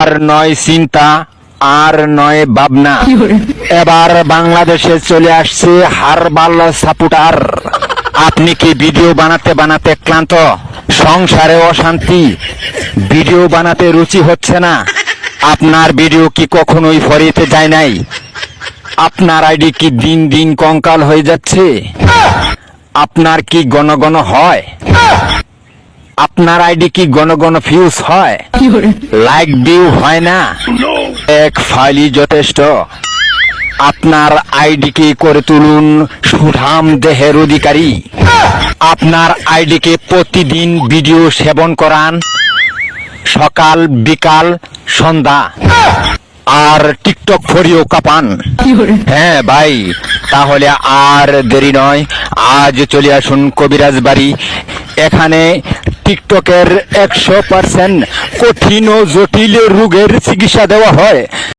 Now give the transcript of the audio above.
আর নয় চিন্তা, আর নয় ভাবনা, এবার বাংলাদেশে চলে আসছে হারবাল সাপোর্টার। আপনি কি ভিডিও বানাতে বানাতে ক্লান্ত, সংসারে অশান্তি, ভিডিও বানাতে রুচি হচ্ছে না? আপনার ভিডিও কি কখনোই ফরিতে যায় নাই? আপনার আইডি কি দিন দিন কঙ্কাল হয়ে যাচ্ছে? আপনার কি ঘন ঘন হয়? আপনার আইডি কি ঘন ঘন ফিউজ হয়? লাইক ভিউ হয় না? এক ফাইলই যথেষ্ট। আপনার আইডিকে করে তুলুন সুঠাম দেহের অধিকারী। আপনার আইডিকে প্রতিদিন ভিডিও সেবন করান, সকাল বিকাল সন্ধ্যা, আর টিকটক ফরিও কাপান। হ্যাঁ ভাই, তাহলে আর দেরি নয়, আজ চলে আসুন কবিরাজ বাড়ি। এখানে টিকটকের 100% কঠিন ও জটিল রোগের চিকিৎসা দেওয়া হয়।